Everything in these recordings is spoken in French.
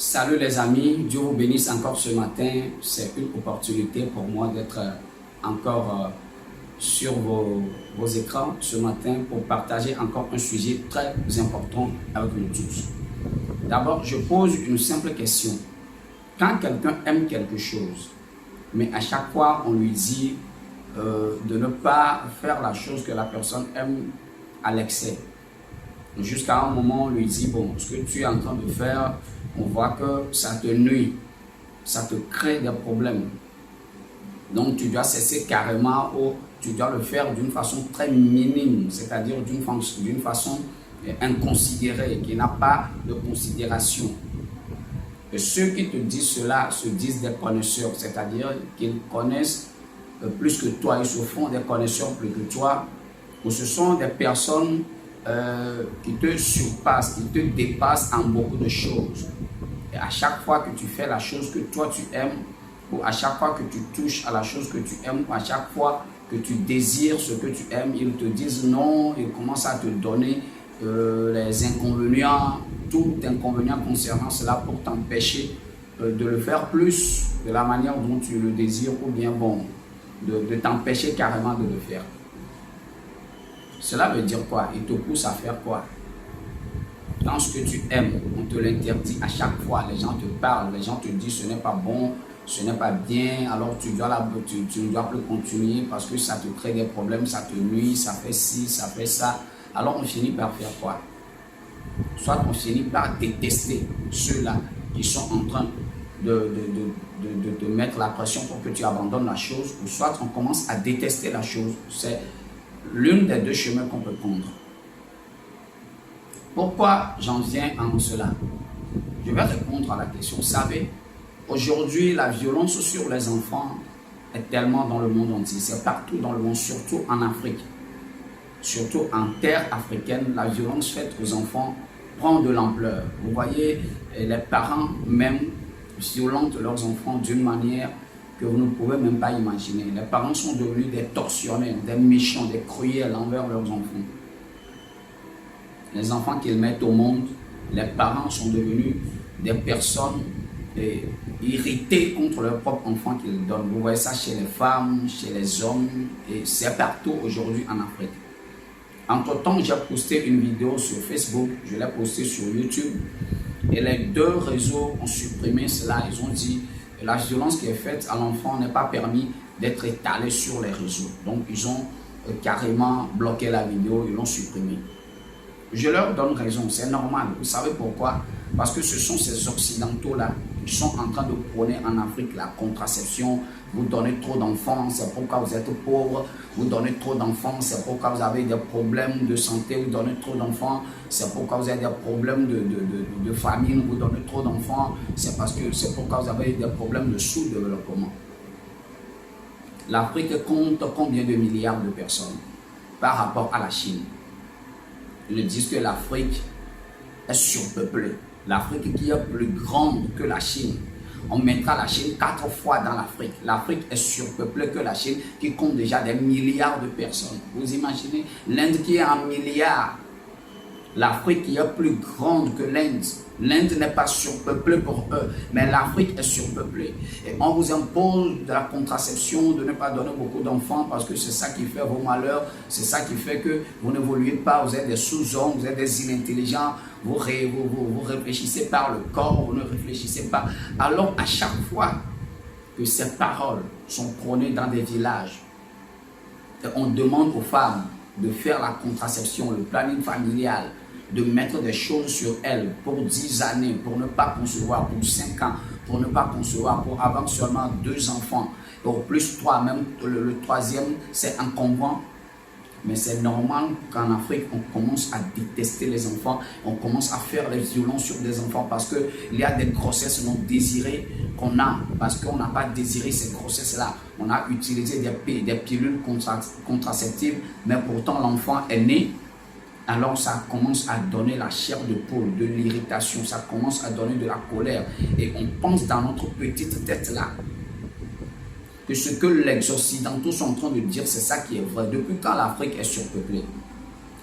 Salut les amis, Dieu vous bénisse encore ce matin. C'est une opportunité pour moi d'être encore sur vos écrans ce matin pour partager encore un sujet très important avec nous tous. D'abord, je pose une simple question. Quand quelqu'un aime quelque chose, mais à chaque fois on lui dit de ne pas faire la chose que la personne aime à l'excès, jusqu'à un moment on lui dit, bon, ce que tu es en train de faire, on voit que ça te nuit, ça te crée des problèmes. Donc tu dois cesser carrément ou tu dois le faire d'une façon très minime, c'est-à-dire d'une façon inconsidérée, qui n'a pas de considération. Et ceux qui te disent cela se disent des connaisseurs, c'est-à-dire qu'ils connaissent plus que toi, ils se font des connaisseurs plus que toi, ou ce sont des personnes qui te surpassent, qui te dépassent en beaucoup de choses. Et à chaque fois que tu fais la chose que toi tu aimes, ou à chaque fois que tu touches à la chose que tu aimes, ou à chaque fois que tu désires ce que tu aimes, ils te disent non, ils commencent à te donner les inconvénients, tout inconvénient concernant cela pour t'empêcher de le faire plus de la manière dont tu le désires, ou bien bon, de t'empêcher carrément de le faire. Cela veut dire quoi? Il te pousse à faire quoi? Quand ce que tu aimes, on te l'interdit à chaque fois. Les gens te parlent, les gens te disent ce n'est pas bon, ce n'est pas bien, alors tu ne dois plus continuer parce que ça te crée des problèmes, ça te nuit, ça fait ci, ça fait ça. Alors on finit par faire quoi? Soit on finit par détester ceux-là qui sont en train de te mettre la pression pour que tu abandonnes la chose, ou soit on commence à détester la chose. C'est l'une des deux chemins qu'on peut prendre. Pourquoi j'en viens en cela? Je vais répondre à la question. Vous savez, aujourd'hui, la violence sur les enfants est tellement dans le monde entier. C'est partout dans le monde, surtout en Afrique. Surtout en terre africaine, la violence faite aux enfants prend de l'ampleur. Vous voyez, les parents même violentent leurs enfants d'une manière que vous ne pouvez même pas imaginer. Les parents sont devenus des tortionnaires, des méchants, des cruels envers leurs enfants. Les enfants qu'ils mettent au monde, les parents sont devenus des personnes irritées contre leurs propres enfants qu'ils donnent. Vous voyez ça chez les femmes, chez les hommes, et c'est partout aujourd'hui en Afrique. Entre-temps, j'ai posté une vidéo sur Facebook, je l'ai postée sur YouTube, et les deux réseaux ont supprimé cela. Ils ont dit que la violence qui est faite à l'enfant n'est pas permis d'être étalée sur les réseaux. Donc, ils ont carrément bloqué la vidéo, ils l'ont supprimée. Je leur donne raison, c'est normal. Vous savez pourquoi? Parce que ce sont ces Occidentaux-là qui sont en train de prôner en Afrique la contraception. Vous donnez trop d'enfants, c'est pourquoi vous êtes pauvres. Vous donnez trop d'enfants, c'est pourquoi vous avez des problèmes de santé. Vous donnez trop d'enfants, c'est pourquoi vous avez des problèmes de famine. Vous donnez trop d'enfants, c'est pourquoi vous avez des problèmes de sous-développement. L'Afrique compte combien de milliards de personnes par rapport à la Chine? Ils disent que l'Afrique est surpeuplée. L'Afrique qui est plus grande que la Chine. On mettra la Chine 4 fois dans l'Afrique. L'Afrique est surpeuplée que la Chine qui compte déjà des milliards de personnes. Vous imaginez l'Inde qui est en milliards. L'Afrique qui est plus grande que l'Inde. L'Inde n'est pas surpeuplée pour eux, mais l'Afrique est surpeuplée. Et on vous impose de la contraception, de ne pas donner beaucoup d'enfants parce que c'est ça qui fait vos malheurs, c'est ça qui fait que vous n'évoluez pas, vous êtes des sous-hommes, vous êtes des inintelligents, vous réfléchissez par le corps, vous ne réfléchissez pas. Alors à chaque fois que ces paroles sont prônées dans des villages, et on demande aux femmes de faire la contraception, le planning familial, de mettre des choses sur elles pour 10 années, pour ne pas concevoir, pour 5 ans, pour ne pas concevoir, pour avoir seulement 2 enfants, pour plus 3, même le 3e, c'est encombrant. Mais c'est normal qu'en Afrique, on commence à détester les enfants, on commence à faire les violences sur des enfants parce qu'il y a des grossesses non désirées qu'on a, parce qu'on n'a pas désiré ces grossesses-là. On a utilisé des pilules contraceptives, mais pourtant l'enfant est né. Alors ça commence à donner la chair de poule, de l'irritation, ça commence à donner de la colère. Et on pense dans notre petite tête-là que ce que les Occidentaux sont en train de dire, c'est ça qui est vrai. Depuis quand l'Afrique est surpeuplée?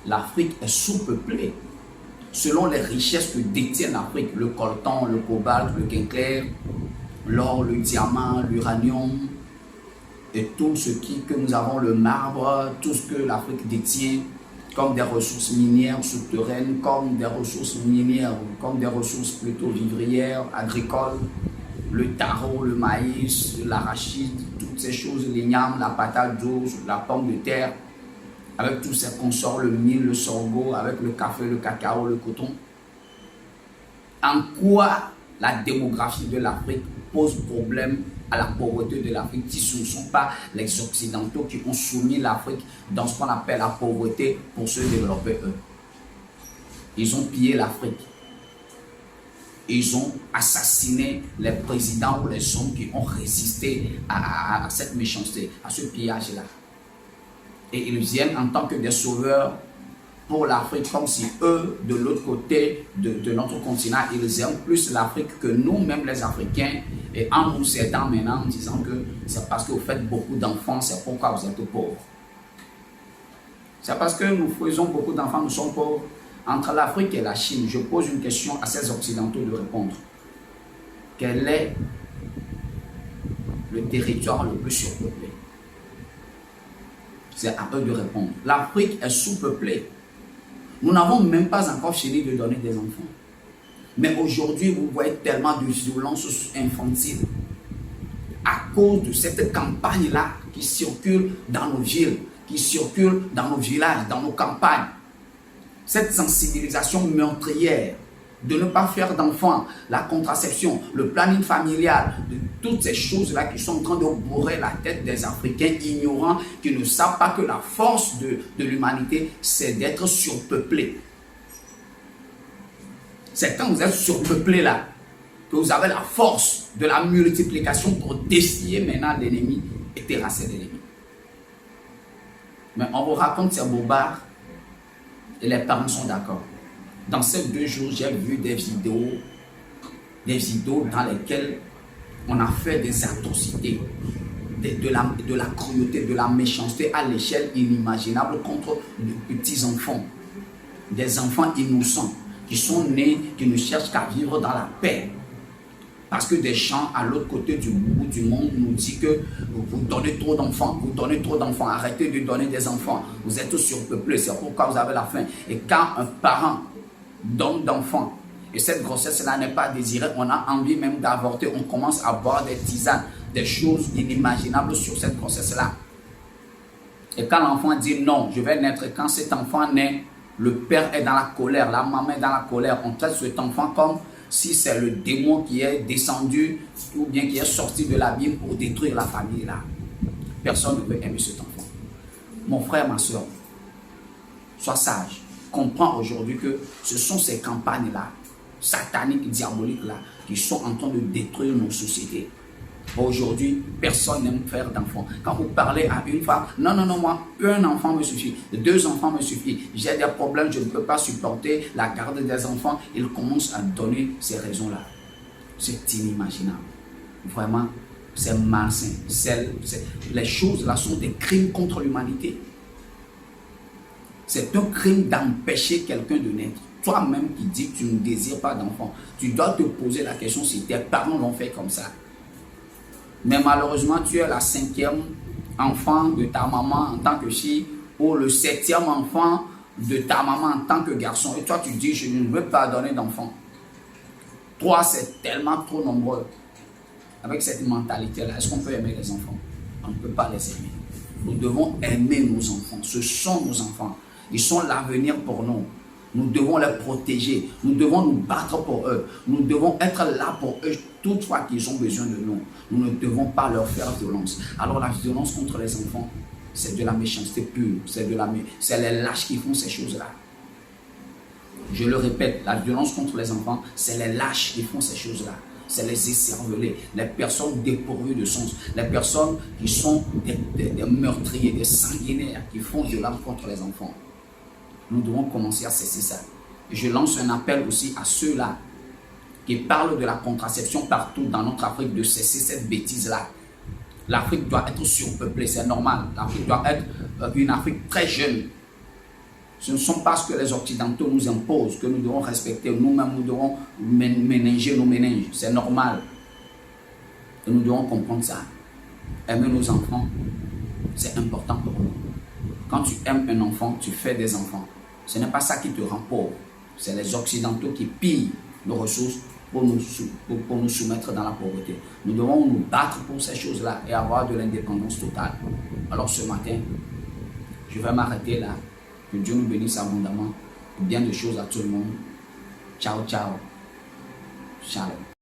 L'Afrique est sous-peuplée. selon les richesses que détient l'Afrique, le coltan, le cobalt, le quinclair, l'or, le diamant, l'uranium, et tout ce que nous avons, le marbre, tout ce que l'Afrique détient, comme des ressources minières souterraines, comme des ressources minières, comme des ressources plutôt vivrières, agricoles, le taro, le maïs, l'arachide, toutes ces choses, l'igname, la patate douce, la pomme de terre, avec tous ces consorts, le mil, le sorgho, avec le café, le cacao, le coton. En quoi la démographie de l'Afrique pose problème à la pauvreté de l'Afrique si ce ne sont pas les Occidentaux qui ont soumis l'Afrique dans ce qu'on appelle la pauvreté pour se développer eux. Ils ont pillé l'Afrique. Ils ont assassiné les présidents ou les hommes qui ont résisté à cette méchanceté, à ce pillage-là. Et ils viennent en tant que des sauveurs pour l'Afrique, comme si eux, de l'autre côté de notre continent, ils aiment plus l'Afrique que nous-mêmes les Africains, et en nous cédant maintenant, en disant que c'est parce que vous faites beaucoup d'enfants, c'est pourquoi vous êtes pauvres. C'est parce que nous faisons beaucoup d'enfants, nous sommes pauvres. Entre l'Afrique et la Chine, je pose une question à ces Occidentaux de répondre. Quel est le territoire le plus surpeuplé? C'est à eux de répondre. L'Afrique est sous-peuplée. Nous n'avons même pas encore fini de donner des enfants. Mais aujourd'hui, vous voyez tellement de violence infantile à cause de cette campagne-là qui circule dans nos villes, qui circule dans nos villages, dans nos campagnes. Cette sensibilisation meurtrière de ne pas faire d'enfants, la contraception, le planning familial, de toutes ces choses-là qui sont en train de bourrer la tête des Africains ignorants qui ne savent pas que la force de l'humanité, c'est d'être surpeuplé. C'est quand vous êtes surpeuplé là, que vous avez la force de la multiplication pour défier maintenant l'ennemi et terrasser l'ennemi. Mais on vous raconte ces bobards et les parents sont d'accord. Dans ces 2 jours, j'ai vu des vidéos dans lesquelles on a fait des atrocités, de la cruauté, de la méchanceté à l'échelle inimaginable contre de petits enfants, des enfants innocents qui sont nés, qui ne cherchent qu'à vivre dans la paix. Parce que des gens à l'autre côté du bout du monde nous disent que vous donnez trop d'enfants, arrêtez de donner des enfants, vous êtes surpeuplés, c'est pourquoi vous avez la faim. Et quand un parent donne d'enfants, et cette grossesse-là n'est pas désirée, on a envie même d'avorter, on commence à boire des tisanes, des choses inimaginables sur cette grossesse-là. Et quand l'enfant dit non, je vais naître, quand cet enfant naît, le père est dans la colère, la maman est dans la colère, on traite cet enfant comme si c'est le démon qui est descendu ou bien qui est sorti de l'abîme pour détruire la famille là. Personne ne veut aimer cet enfant. Mon frère, ma soeur, sois sage. Comprends aujourd'hui que ce sont ces campagnes-là, sataniques, diaboliques-là, qui sont en train de détruire nos sociétés. Aujourd'hui, personne n'aime faire d'enfants. Quand vous parlez à une femme, non, moi, un enfant me suffit, 2 enfants me suffisent, j'ai des problèmes, je ne peux pas supporter la garde des enfants. Il commence à donner ces raisons-là. C'est inimaginable. Vraiment, c'est malsain. Les choses-là sont des crimes contre l'humanité. C'est un crime d'empêcher quelqu'un de naître. Toi-même qui dis que tu ne désires pas d'enfant, tu dois te poser la question si tes parents l'ont fait comme ça. Mais malheureusement, tu es la 5e enfant de ta maman en tant que fille ou le 7e enfant de ta maman en tant que garçon. Et toi, tu dis, je ne veux pas donner d'enfant. 3, c'est tellement trop nombreux. Avec cette mentalité-là, est-ce qu'on peut aimer les enfants? On ne peut pas les aimer. Nous devons aimer nos enfants. Ce sont nos enfants. Ils sont l'avenir pour nous. Nous devons les protéger. Nous devons nous battre pour eux. Nous devons être là pour eux toutefois qu'ils ont besoin de nous. Nous ne devons pas leur faire violence. Alors la violence contre les enfants, c'est de la méchanceté pure. C'est les lâches qui font ces choses-là. Je le répète, la violence contre les enfants, c'est les lâches qui font ces choses-là. C'est les écervelés, les personnes dépourvues de sens, les personnes qui sont des meurtriers, des sanguinaires qui font violence contre les enfants. Nous devons commencer à cesser ça. Je lance un appel aussi à ceux-là qui parlent de la contraception partout dans notre Afrique, de cesser cette bêtise-là. L'Afrique doit être surpeuplée, c'est normal. L'Afrique doit être une Afrique très jeune. Ce ne sont pas ce que les Occidentaux nous imposent que nous devons respecter. Nous-mêmes, nous devons ménager nos méninges. C'est normal. Et nous devons comprendre ça. Aimer nos enfants, c'est important pour nous. Quand tu aimes un enfant, tu fais des enfants. Ce n'est pas ça qui te rend pauvre. C'est les Occidentaux qui pillent nos ressources pour nous soumettre dans la pauvreté. Nous devons nous battre pour ces choses-là et avoir de l'indépendance totale. Alors ce matin, je vais m'arrêter là. Que Dieu nous bénisse abondamment. Bien de choses à tout le monde. Ciao, ciao. Shalom.